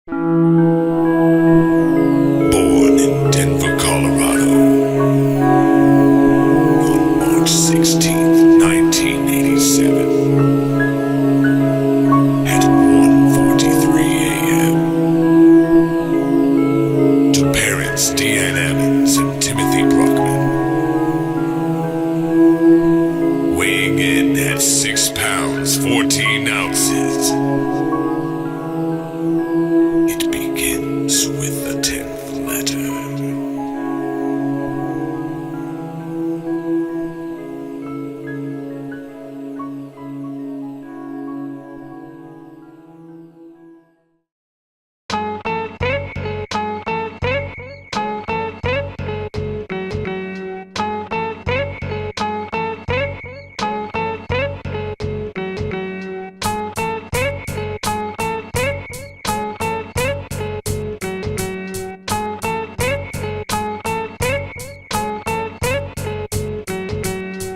Born in Denver, Colorado, on March 16th, 1987, at 1:43 a.m., to parents Deanne Ammons and Timothy Brockman, weighing in at 6 pounds 14 ounces. It begins with the 10th letter.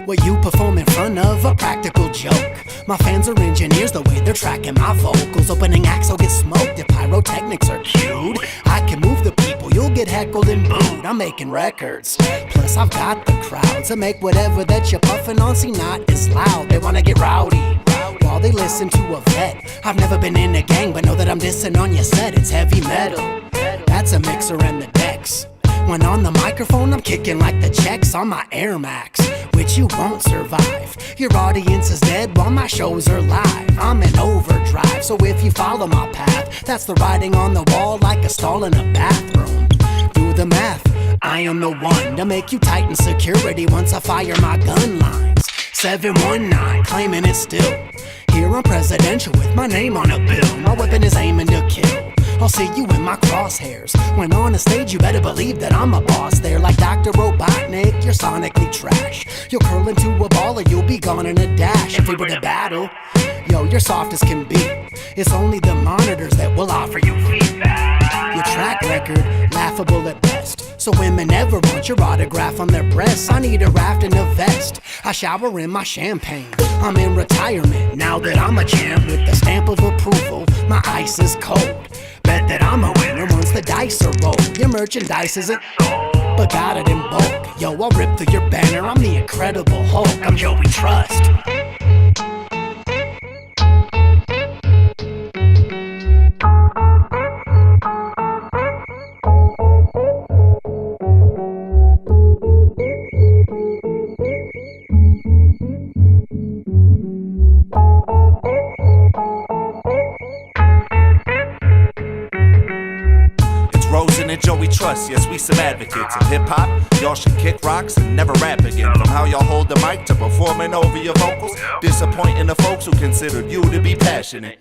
What you perform in front of a practical joke. My fans are engineers, the way they're tracking my vocals. Opening acts will get smoked if pyrotechnics are cued. I can move the people, you'll get heckled and booed. I'm making records, plus I've got the crowd to make whatever that you're puffing on seem not as loud. They wanna get rowdy while they listen to a vet. I've never been in a gang, but know that I'm dissing on your set. It's heavy metal, that's a mixer and the decks. When on the microphone, I'm kicking like the checks on my Air Max, which you won't survive. Your audience is dead while my shows are live. I'm in overdrive, so if you follow my path, that's the writing on the wall like a stall in a bathroom. Do the math, I am the one to make you tighten security once I fire my gun lines. 719, claiming it still. Here I'm presidential with my name on a bill. My weapon is aiming to kill. I'll see you in my crosshairs. When on a stage, you better believe that I'm a boss there. Like Dr. Robotnik, you're sonically trash. You'll curl into a ball or you'll be gone in a dash. If we were to battle, yo, you're soft as can be. It's only the monitors that will offer you feedback. Your track record, laughable at best. So women never want your autograph on their breasts. I need a raft and a vest. I shower in my champagne. I'm in retirement now that I'm a champ with the stamp of approval. My ice is cold. Bet that I'm a winner once the dice are rolled. Your merchandise isn't sold, but got it in bulk. Yo, I'll rip through your banner. I'm the Incredible Hulk. I'm Joey Trust. Rozin and Joey Trust, yes, we some advocates of hip-hop. Y'all should kick rocks and never rap again. From how y'all hold the mic to performing over your vocals, disappointing the folks who considered you to be passionate.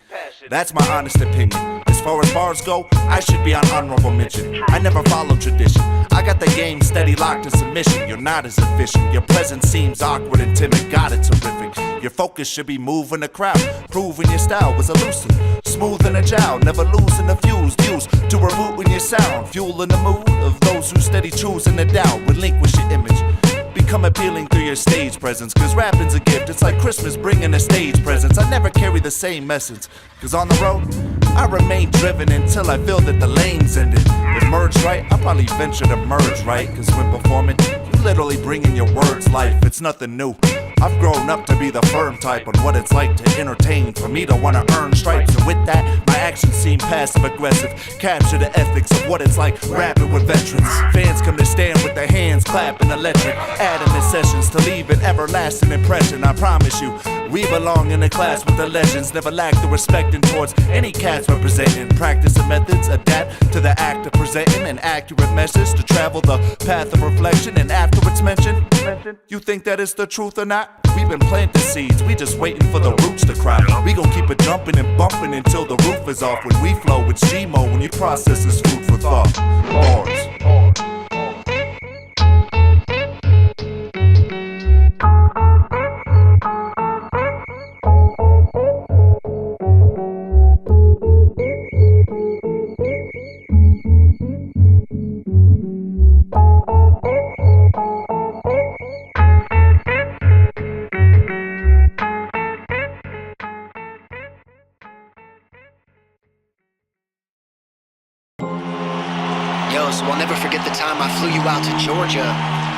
That's my honest opinion. As far as bars go, I should be on honorable mention. I never follow tradition. I got the game steady locked in submission. You're not as efficient. Your presence seems awkward and timid. Got it terrific. Your focus should be moving the crowd, proving your style was elusive, smooth in a jowl, never losing the fuse, used to rebooting your sound, fueling the mood of those who steady choosing to doubt. Relinquish your image, become appealing through your stage presence, cause rapping's a gift, it's like Christmas bringing a stage presents. I never carry the same message, cause on the road, I remain driven until I feel that the lane's ended. If merged right, I'll probably venture to merge right, cause when performing, you literally bring in your words life, it's nothing new. I've grown up to be the firm type on what it's like to entertain, for me to wanna earn stripes, and with that, my actions seem passive aggressive, capture the ethics of what it's like rapping with veterans. Fans come to stand with their hands clapping electric, adding the sessions to leave an everlasting impression. I promise you, we belong in a class with the legends, never lack the respecting towards any cats representing. Practice the methods, adapt to the act of presenting an accurate message to travel the path of reflection, and after it's mentioned, you think that it's the truth or not? We've been planting seeds, we just waiting for the roots to cry. We gon' keep it jumping and bumping until the roof is off. When we flow, it's G-Mo when you process this food for thought. Bars. Yo, so I'll never forget the time I flew you out to Georgia.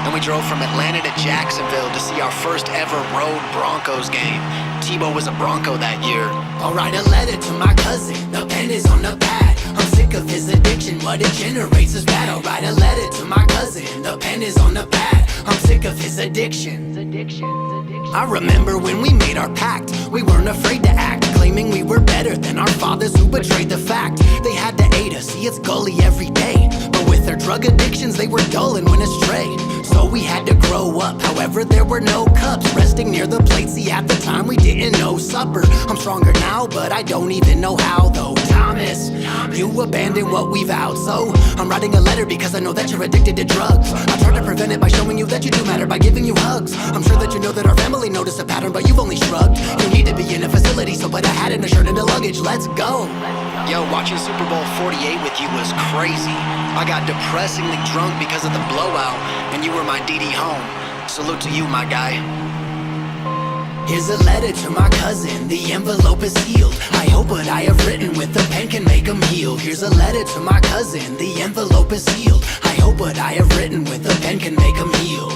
Then we drove from Atlanta to Jacksonville to see our first ever road Broncos game. Tebow was a Bronco that year. I'll write a letter to my cousin, the pen is on the pad. I'm sick of his addiction, what it generates is bad. I'll write a letter to my cousin, the pen is on the pad. I'm sick of his addiction. I remember when we made our pact, we weren't afraid to act, claiming we were better than our fathers who betrayed the fact. They had to aid us, see it's gully every day, but with their drug addictions they were dull and went astray. So we had to grow up, however there were no cups resting near the plate. See, at the time we didn't know supper. I'm stronger now, but I don't even know how though. Thomas, you abandoned what we vowed, so I'm writing a letter because I know that you're addicted to drugs. I tried to prevent it by showing you that you do matter, by giving you hugs. I'm sure that you know that our family noticed a pattern, but you've only shrugged. You need to be in a facility, so put a hat and a shirt and a luggage, let's go. Yo, watching Super Bowl 48 with you was crazy. I got depressingly drunk because of the blowout, and you were my DD home. Salute to you, my guy. Here's a letter to my cousin, the envelope is sealed. I hope what I have written with the pen can make him heal. Here's a letter to my cousin, the envelope is sealed. I hope what I have written with the pen can make him heal.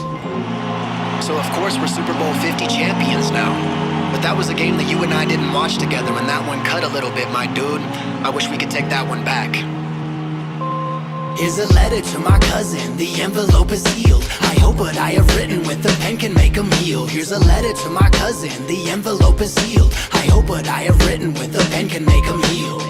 So of course we're Super Bowl 50 champions now. But that was a game that you and I didn't watch together, and that one cut a little bit, my dude. I wish we could take that one back. Here's a letter to my cousin, the envelope is sealed. I hope what I have written with the pen can make him heal. Here's a letter to my cousin, the envelope is sealed. I hope what I have written with the pen can make him heal.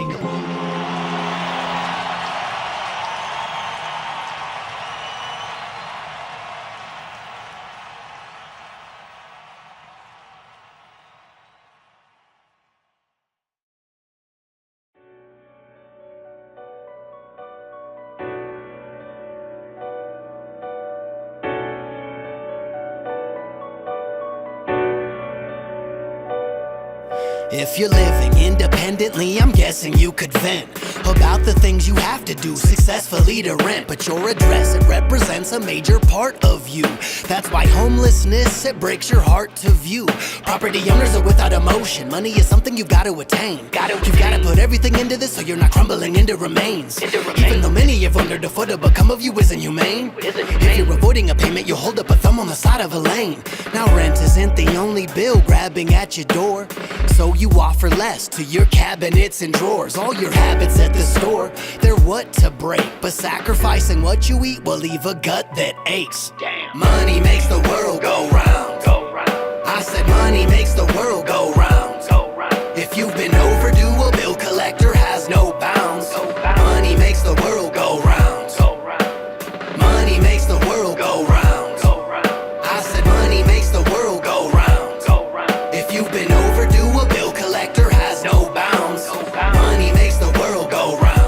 If you're living independently, I'm guessing you could vent about the things you have to do successfully to rent. But your address, it represents a major part of you. That's why homelessness, it breaks your heart to view. Property owners are without emotion. Money is something you've got to attain. You've got to put everything into this so you're not crumbling into remains. Even though many have wondered if what to become of you isn't humane. If you're avoiding a payment, you'll hold up a thumb on the side of a lane. Now rent isn't the only bill grabbing at your door, so you offer less to your cabinets and drawers. All your habits at the store, they're what to break, but sacrificing what you eat will leave a gut that aches. Damn. Money makes the world go round. I said money makes the world go round. If you've been overdue, a bill collector has no bounds. Money makes the world go round. Money makes the world go round. I said money makes the world go round. If you've been overdue, a bill collector has no bounds. Money makes the world go round.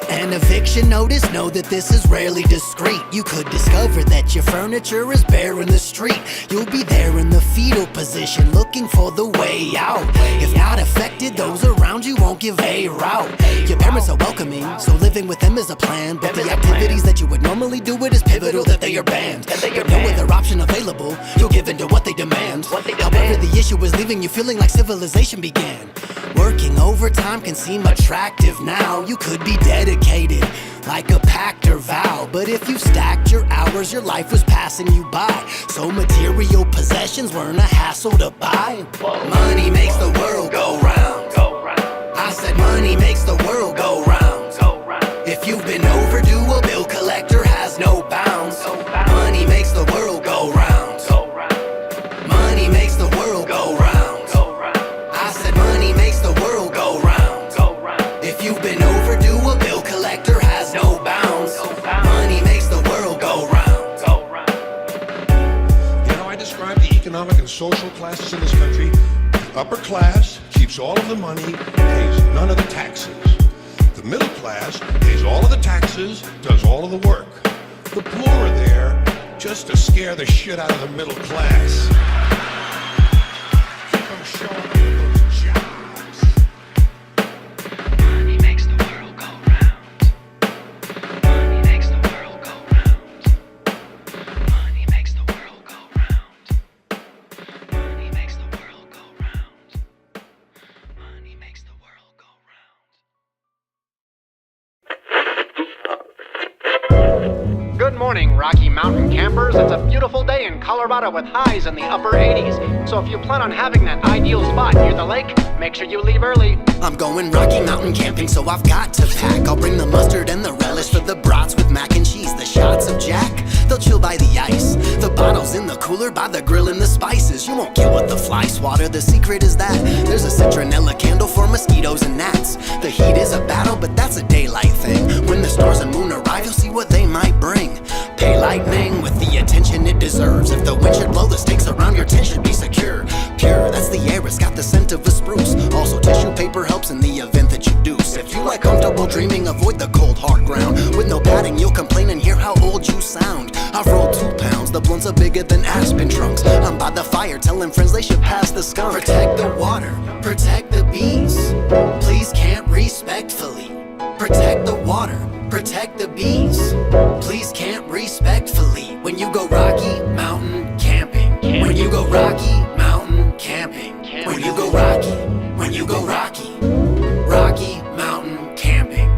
An eviction notice, know that this is rarely discreet. You could discover that your furniture is bare in the street. You'll be there in the fetal position, looking for the way out. If not affected, those around you won't give a route. Your parents are welcoming, so living with them is a plan. But the activities that you would normally do, it is pivotal that they are banned. But no other option available, you'll give in to what they demand. However, the issue is leaving you feeling like civilization began. Working overtime can seem attractive now. You could be dedicated, like a pact or vow. But if you stacked your hours, your life was passing you by. So material possessions weren't a hassle to buy. Money makes the world go round. I said money makes the world go round. If you've been overdue, a bill collector has no bounds. Money makes the world go round. Money makes the world go round. I said money makes the world go round. If you've been overdue, a bill collector has no bounds. Money makes the world go round. You know, I describe the economic and social classes in this country. The upper class keeps all of the money, pays none of the taxes. The middle class pays all of the taxes, does all of the work. The poor are there just to scare the shit out of the middle class. Keep them showing up with those jobs. Money makes the world go round. Money makes the world go round. Money makes the world go round. Money makes the world go round. Money makes the world go round. morning, Rocky Mountain campers. It's a beautiful day in Colorado with highs in the upper 80s. So if you plan on having that ideal spot near the lake, make sure you leave early. I'm going Rocky Mountain camping, so I've got to pack. I'll bring the mustard and the relish for the brats with mac and cheese. The shots of Jack, they'll chill by the ice. The bottles in the cooler by the grill and the spices. You won't kill with the fly swatter, the secret is that there's a citronella candle for mosquitoes and gnats. The heat is a battle, but that's a daylight thing. When the stars and moon arrive, you'll see what they might bring. Pay lightning with the attention it deserves. If the wind should blow, the stakes around your tent should be secure. Pure, that's the air, it's got the scent of a spruce. Also tissue paper helps in the event that you deuce. If you like comfortable dreaming, avoid the cold hard ground. With no padding, you'll complain and hear how old you sound. I've rolled 2 pounds, the blunts are bigger than aspen trunks. I'm by the fire, telling friends they should pass the skunk. Protect the water, protect the bees. Please camp respectfully. Protect the water, protect the bees. Please camp respectfully. When you go Rocky Mountain camping. When you go Rocky Mountain camping. When you go Rocky, when you go Rocky Mountain camping.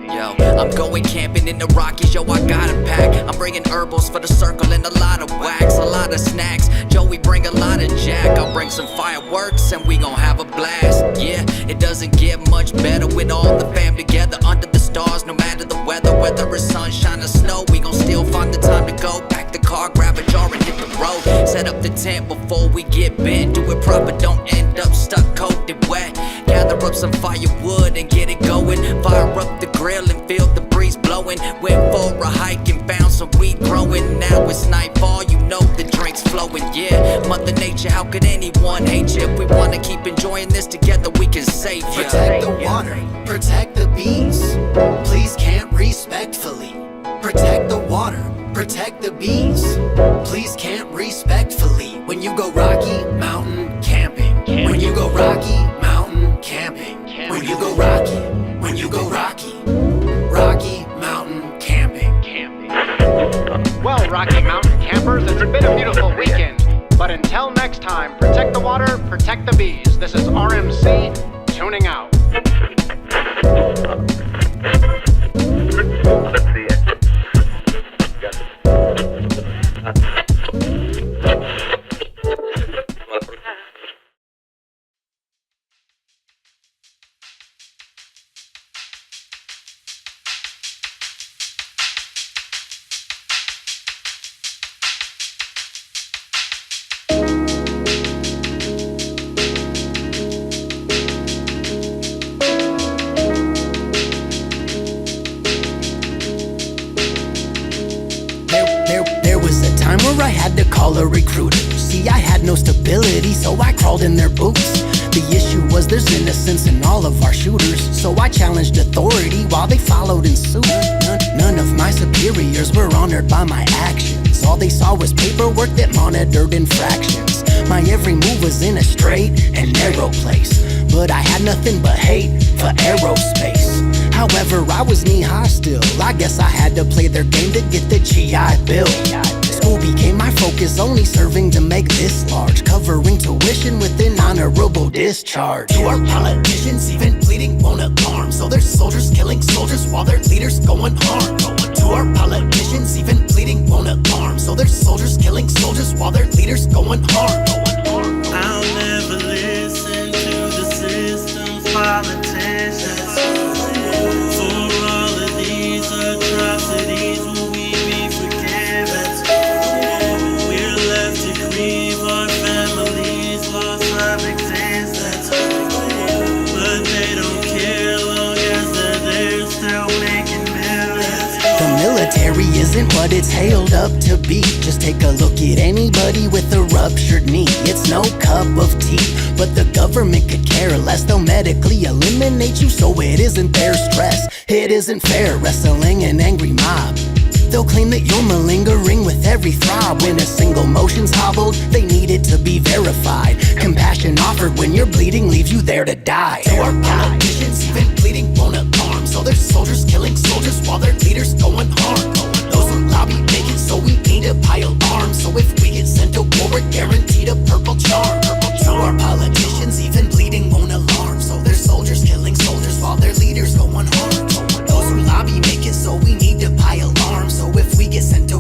Yo, I'm going camping in the Rockies, yo, I got a pack. I'm bringing herbals for the circle and a lot of wax, a lot of snacks. Joey, bring a lot of Jack. I'll bring some fireworks and we gon' have a blast. Yeah, it doesn't get much better with all the fam together under the stars. No matter the weather, whether it's sunshine or snow, we gon' still find the time to go. Pack the car, grab a jar and hit the road. Set up the tent before we get bent. Do it proper, don't end up stuck, coated wet. Gather up some firewood and get it going. Fire up the grill and feel the breeze blowing. Went for a hike and found some weed growing. Now it's nightfall, you know the drink's flowing. Yeah, Mother Nature, how could anyone hate you? If we wanna keep enjoying this together, we can save you. Protect the water, protect the bees. Please camp respectfully. Protect the water, protect the bees. Please camp respectfully. When you go Rocky Mountain camping. When you go Rocky Mountain camping. When you go Rocky, when you go Rocky Mountain camping. Well, Rocky Mountain campers, it's been a beautiful weekend. But until next time, protect the water, protect the bees. This is RMC, tuning out. Where I had to call a recruiter. See, I had no stability, so I crawled in their boots. The issue was there's innocence in all of our shooters, so I challenged authority while they followed in suit. None of my superiors were honored by my actions. All they saw was paperwork that monitored infractions. My every move was in a straight and narrow place, but I had nothing but hate for aerospace. However, I was knee-high still. I guess I had to play their game to get the GI Bill. School became my focus, only serving to make this large, covering tuition with an honorable discharge. To our politicians, even bleeding won't alarm, so there's soldiers killing soldiers while their leaders going harm. To our politicians, even bleeding won't alarm, so there's soldiers killing soldiers while their leaders going harm. I'll never listen to the system's politicians. For all of these atrocities, will we be forgiven? We're left to grieve our families' loss of existence, but they don't care long as they're there still making millions. The military isn't what it's hailed up to be. Just take a look at anybody with a ruptured knee. It's no cup of tea, but the government could care less. They'll medically eliminate you, so it isn't their stress. It isn't fair, wrestling an angry mob. They'll claim that you're malingering with every throb. When a single motion's hobbled, they need it to be verified. Compassion offered when you're bleeding leaves you there to die. To our politicians, even bleeding won't alarm, so there's soldiers killing soldiers while their leaders going harm. Those who lobby make it, so we need to pile arms. So if we get sent to war, we're guaranteed a purple charm. To our politicians, even bleeding won't alarm, so there's soldiers killing soldiers while their leaders going harm. Those who lobby make it, so we need to pile arms. So if we get sent to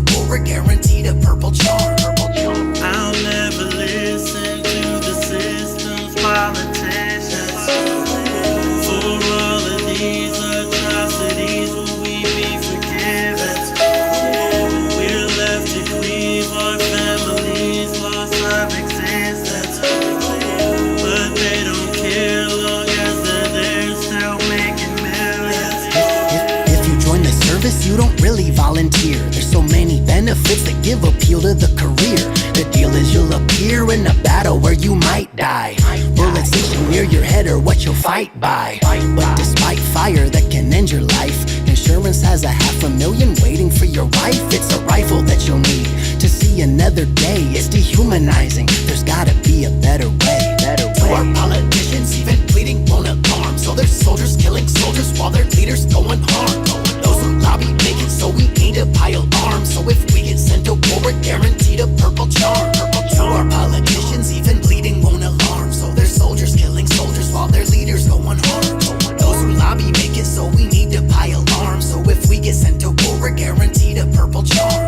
cause you don't really volunteer. There's so many benefits that give appeal to the career. The deal is you'll appear in a battle where you might die. Bullets station near your head are what you'll fight by. But despite fire that can end your life, insurance has $500,000 waiting for your wife. It's a rifle that you'll need to see another day. It's dehumanizing, there's gotta be a better way. To our politicians, even bleeding won't alarm. So there's soldiers killing soldiers while their leaders go unharmed. Those who lobby make it so we need to pile arms. So if we get sent to war, we're guaranteed a purple charm. To our politicians, even bleeding won't alarm. So there's soldiers killing soldiers while their leaders go unharmed. Those who lobby make it so we need to pile arms. So if we get sent to war, we're guaranteed a purple charm.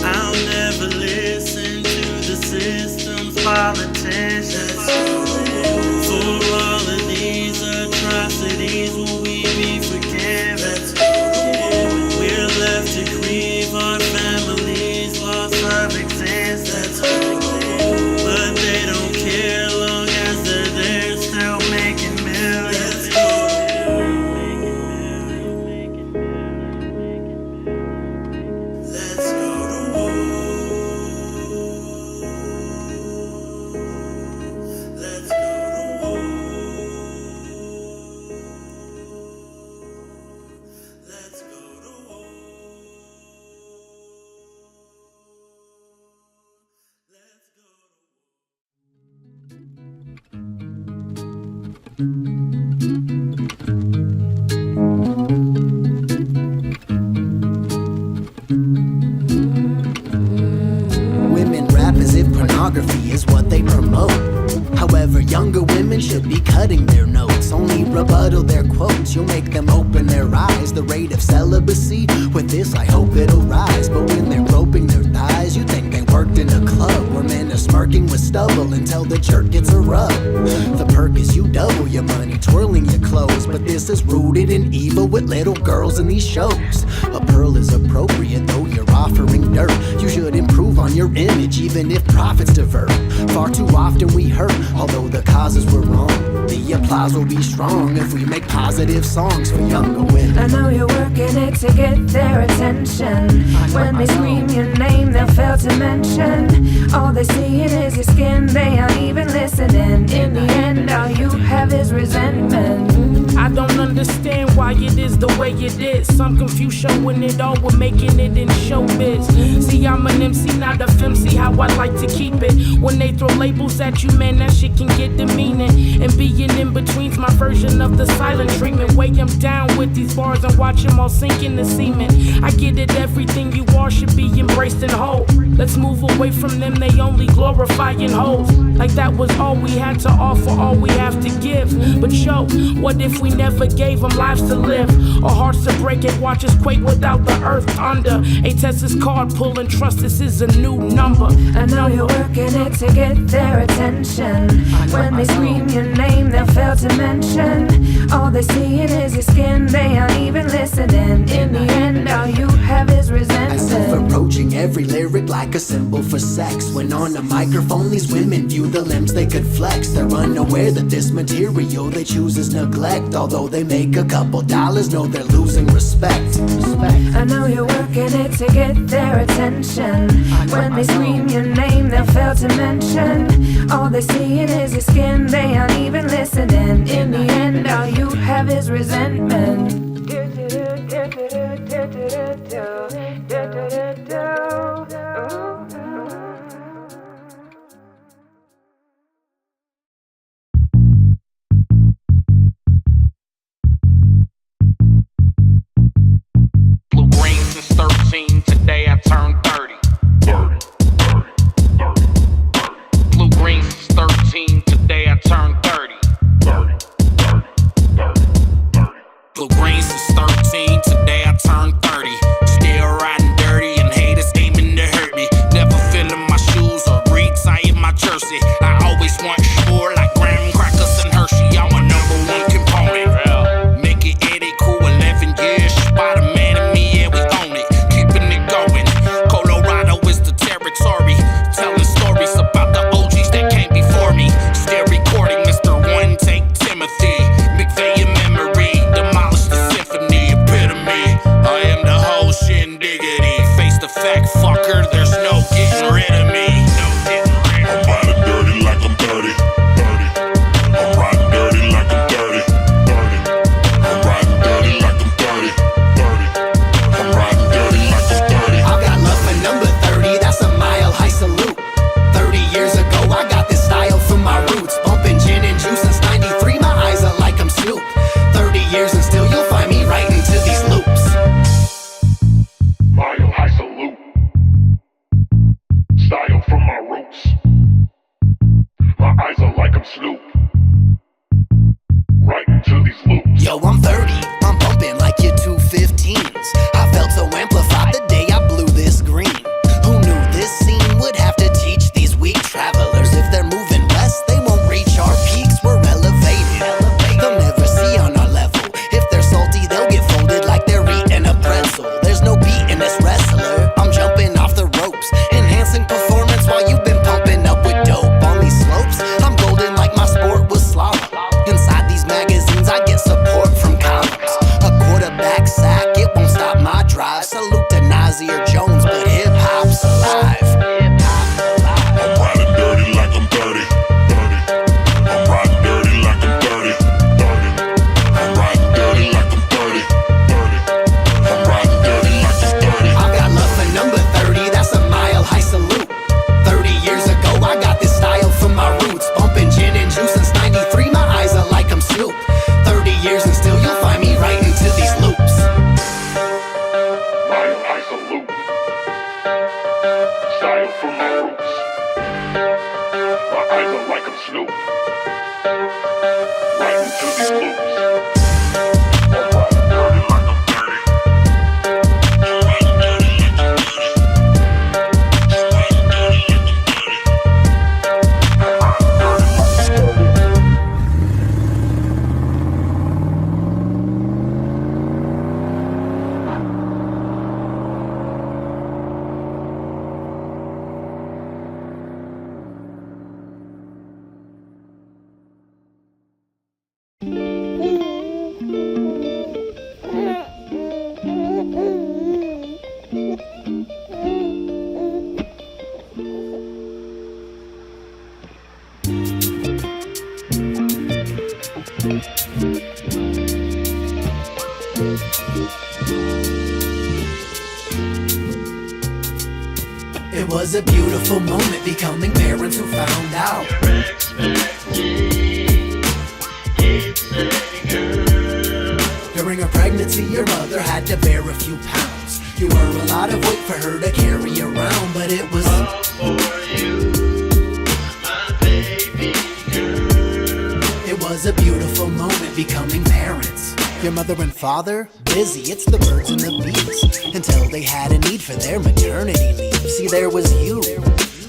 I'll never listen to the system's politicians. For all of these atrocities, will we be forgiven? We're left to grieve our families' loss of existence. But they don't care long as they're there, still making millions. Let's go to war. Let's go to war. Let's go to war. Let's go to war. Women rap as if pornography is what they promote. However, younger women should be cutting their notes. Only rebuttal their quotes, you'll make them open their eyes. The rate of celibacy, with this I hope it'll rise. But when they're groping their thighs, you think they worked in a club where men are smirking with stubble until the jerk gets a rub. The perk is you double your money, twirling your clothes. But this is rooted in evil with little girls in these shows. A pearl is appropriate though you're offering dirt. You should improve on your image even if profits divert. Far too often we hurt, although the causes were wrong. The applause will be strong if we make positive songs for younger women. I know you're working it to get their attention. When they scream your name, they'll fail to mention. All they see is your skin, they aren't even listening. In the end, all you have is resentment. I don't understand why it is the way it is. Some confusion when it all we're making it in showbiz. See, I'm an MC, not a film. See how I like to keep it. When they throw labels at you, man, that shit can get demeaning. And being in between's my version of the silent treatment. Weigh them down with these bars and watch them all sink in the semen. I get it, everything you are should be embraced and whole. Let's move away from them, they only glorifying hoes. Like that was all we had to offer, all we have to give. But yo, what if we never gave them lives to live? Our hearts to break and watch us quake without the earth under. A Texas card pulling trust, this is a new number. I know you're working it to get their attention. When they scream your name, they'll fail to mention. All they see is your skin, they aren't even listening. In the end, all you have is resentment. As if approaching every lyric like a symbol for sex. When on a microphone, these women view the limbs they could flex. They're unaware that this material they choose is neglect. Although they make a couple dollars, know they're losing respect. I know you're working it to get their attention. When they scream your name, they'll fail to mention. All they see is your skin, they aren't even listening. In the end, all you have is resentment. Blue green since 13, today I turned 30. Blue green since 13, today I turned 30. Blue green It was a beautiful moment becoming parents who found out. During her pregnancy, your mother had to bear a few pounds. You were a lot of weight for her to carry around, but it was all for you, my baby girl. It was a beautiful moment becoming parents. Your mother and father, busy, it's the birds and the bees, until they had a need for their maternity leave. See, there was you,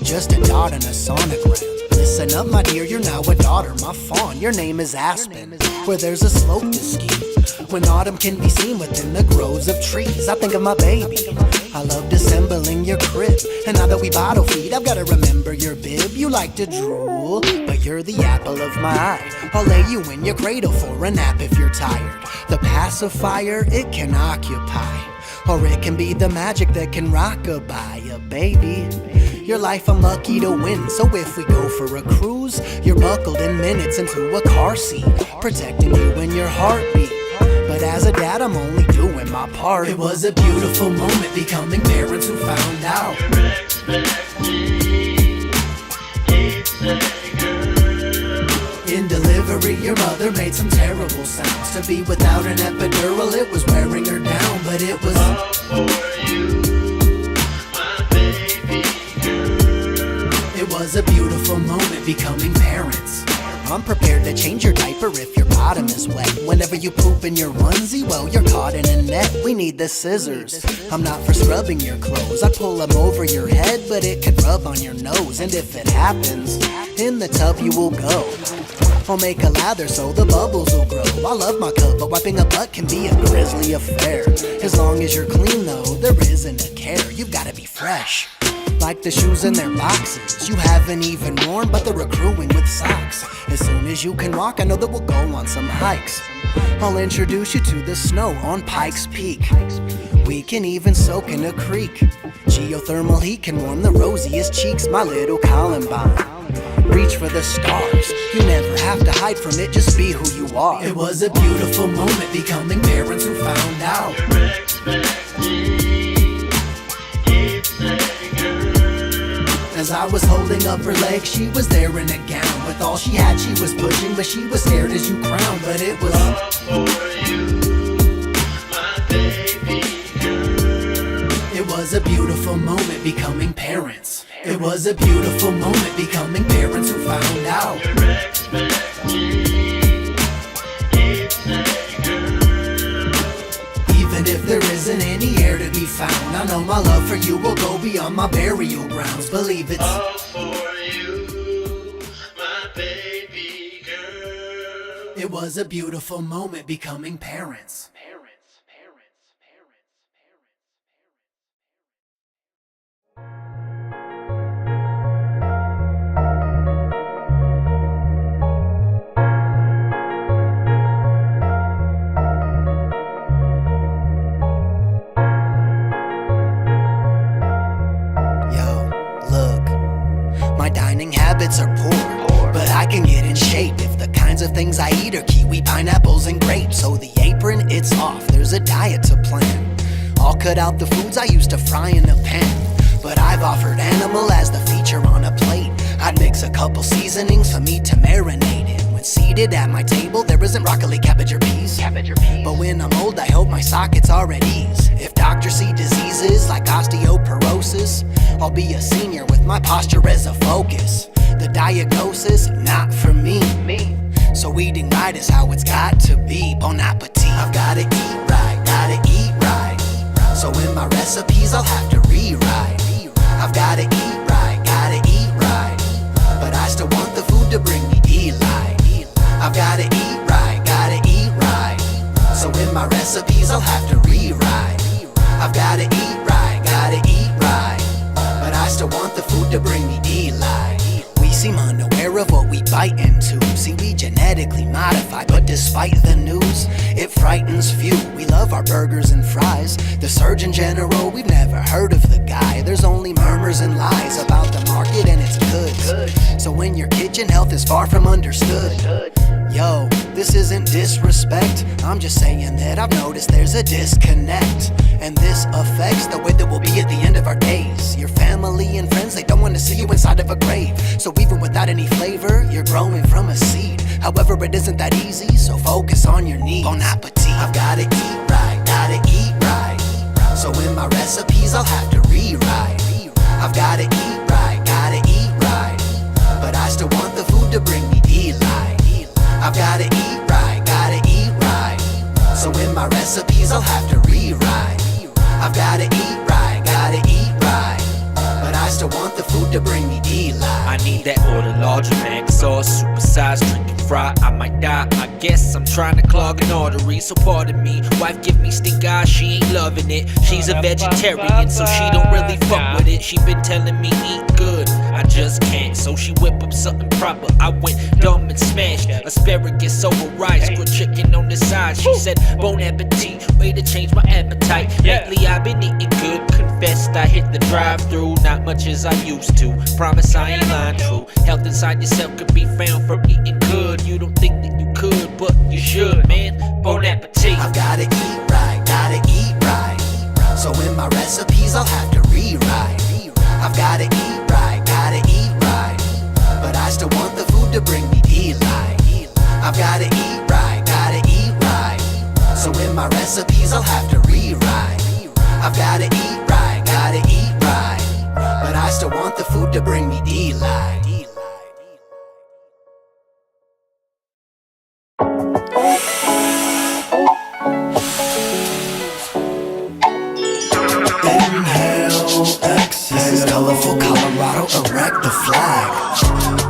just a dot on a sonogram. Listen up, my dear, you're now a daughter, my fawn. Your name is Aspen, where there's a slope to ski. When autumn can be seen within the groves of trees, I think of my baby. I loved assembling your crib, and now that we bottle feed, I've gotta remember your bib. You like to drool, but you're the apple of my eye. I'll lay you in your cradle for a nap if you're tired. The pacifier, it can occupy, or it can be the magic that can rock-a-bye a baby. Your life I'm lucky to win, so if we go for a cruise, you're buckled in minutes into a car seat, protecting you and your heartbeat. But as a dad, I'm only doing my part. It was a beautiful moment becoming parents who found out. In delivery, your mother made some terrible sounds. To be without an epidural, it was wearing her down, but it was all for you, my baby girl. It was a beautiful moment becoming parents. I'm prepared to change your diaper if your bottom is wet. Whenever you poop in your onesie, well, you're caught in a net. We need the scissors. I'm not for scrubbing your clothes. I'd pull them over your head, but it could rub on your nose. And if it happens, in the tub you will go. I'll make a lather so the bubbles will grow. I love my cup, but wiping a butt can be a grisly affair. As long as you're clean though, there isn't a care. You've gotta be fresh, like the shoes in their boxes you haven't even worn, but they're accruing with socks. As soon as you can walk, I know that we'll go on some hikes. I'll introduce you to the snow on Pikes Peak. We can even soak in a creek. Geothermal heat can warm the rosiest cheeks, my little Columbine. Reach for the stars, you never have to hide from it, just be who you are. It was a beautiful moment becoming parents who found out. As I was holding up her leg, she was there in a gown. With all she had, she was pushing, but she was scared as you crowned. But it was all for you, my baby girl. It was a beautiful moment becoming parents. It was a beautiful moment becoming parents who found out. Even if there isn't any air to be found, I know my love for you will go beyond my burial grounds. Believe it's all for you, my baby girl. It was a beautiful moment becoming parents. Habits are poor, but I can get in shape if the kinds of things I eat are kiwi, pineapples, and grapes. So the apron, it's off, there's a diet to plan. I'll cut out the foods I used to fry in a pan, but I've offered animal as the feature on a plate. I'd mix a couple seasonings for me to marinate in. When seated at my table, there isn't broccoli, cabbage, or peas. But when I'm old, I hope my sockets are at ease. If doctors see diseases like osteoporosis, I'll be a senior with my posture as a focus. The diagnosis, not for me. So eating right is how it's got to be. Bon appetit. I've gotta eat right, gotta eat right. So in my recipes I'll have to rewrite. I've gotta eat right, gotta eat right. But I still want the food to bring me delight. I've gotta eat right, gotta eat right. So in my recipes I'll have to rewrite. I've gotta eat right, gotta eat right. But I still want the food to bring me delight. We seem unaware of what we bite into. See, we genetically modify, but despite the news, it frightens few. We love our burgers and fries. The Surgeon General, we've never heard of the guy. There's only murmurs and lies about the market and its goods. So when your kitchen health is far from understood, yo, This isn't disrespect, I'm just saying that I've noticed there's a disconnect. And this affects the way that we'll be at the end of our days. Your family and friends, they don't want to see you inside of a grave. So even without any flavor, you're growing from a seed. However, it isn't that easy, so focus on your needs. Bon appetit. I've gotta eat right, gotta eat right. So in my recipes, I'll have to rewrite. I've gotta eat right, gotta eat right. But I still want the food to bring me delight. I've gotta eat right, gotta eat right. So in my recipes, I'll have to rewrite. I've gotta eat right, gotta eat right. But I still want the food to bring me delight. I need that order larger, man. Sauce, supersized, drinking fry, I might die. I guess I'm trying to clog an artery, so pardon me. Wife give me stink eye, she ain't loving it. She's a vegetarian, so she don't really fuck with it. She been telling me eat good, I just can't. So she whip up something proper, I went dumb and smashed asparagus over rice, grilled chicken on the side. She said, bon appetit, way to change my appetite. Lately I've been eating good, confessed I hit the drive-through. Not much as I used to, promise I ain't lying true. Health inside yourself could be found from eating good. You don't think that you could, but you should, man. Bon appetit. I've gotta eat right, gotta eat right. So in my recipes I'll have to rewrite. I've gotta eat right, gotta eat right. But I still want the food to bring me delight. I've gotta eat right, gotta eat right. So in my recipes I'll have to rewrite. I've gotta eat right, gotta eat right. But I still want the food to bring me delight. This is colorful Colorado, erect the flag.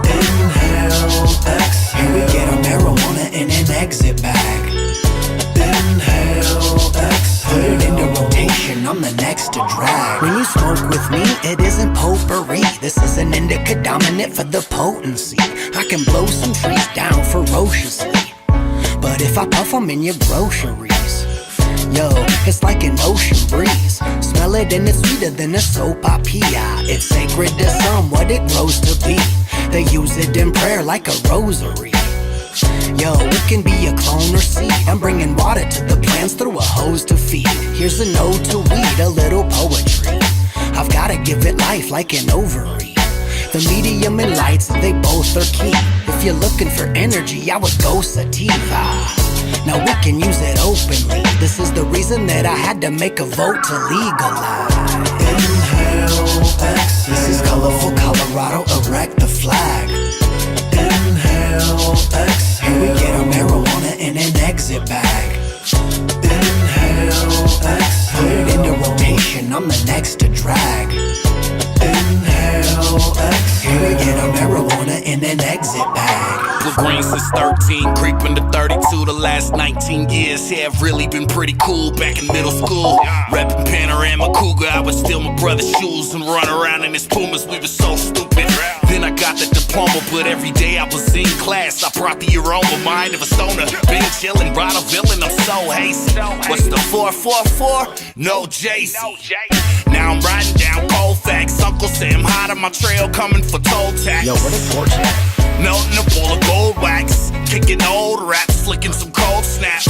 Inhale, exhale. Here we get our marijuana in an exit bag. Inhale, exhale. Put it into rotation, I'm the next to drag. When you smoke with me, it isn't potpourri. This is an indica dominant for the potency. I can blow some trees down ferociously, but if I puff, I'm in your groceries. Yo, it's like an ocean breeze. Smell it and it's sweeter than a sopapilla. It's sacred to some, what it grows to be. They use it in prayer like a rosary. Yo, it can be a clone or seed. I'm bringing water to the plants through a hose to feed. Here's an ode to weed, a little poetry. I've gotta give it life like an ovary. The medium and lights, they both are key. If you're looking for energy, I would go sativa. Now we can use it openly. This is the reason that I had to make a vote to legalize. Inhale, exhale. This is colorful Colorado, erect the flag. Inhale, exhale. Here we get our marijuana in an exit bag. Inhale, exhale. Put it into rotation, I'm the next to drag. Inhale, exhale. Here we get our marijuana in an exit bag. Blue green since 13, creeping to 32 the last 19 years. Have really been pretty cool back in middle school. Reppin' Panorama Cougar, I would steal my brother's shoes and run around in his Pumas, we were so stupid. Then I got the diploma, but every day I was in class, I brought the aroma, mind of a stoner. Been chillin', brought a villain, I'm so hasty. What's the 444? No Jason. Now I'm riding down Colfax, Uncle Sam hot on my trail, coming for toll tax. Yo, where the torch at? Melting a bowl of gold wax, kicking old raps, flicking some cold snaps.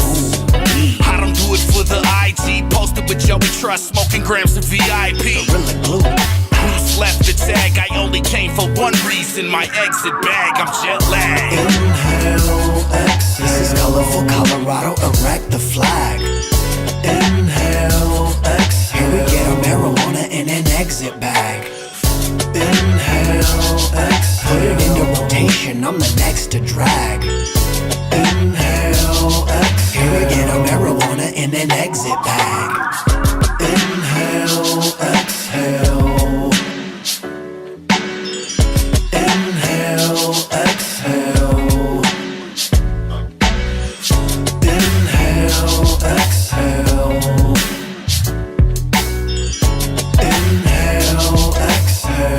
I don't do it for the IG, posted with Joey Trust, smoking grams of VIP. Gorilla glue. Who's left the tag? I only came for one reason, my exit bag, I'm jet lagged. Inhale, exhale. This is colorful Colorado, erect the flag. Inhale, exhale. Here we get our marijuana in an exit bag. Inhale, exhale. Put it into rotation, I'm the next to drag. Inhale, exhale. Here we get our marijuana in an exit bag. Inhale, exhale. Inhale, exhale. Inhale, exhale. Inhale, exhale.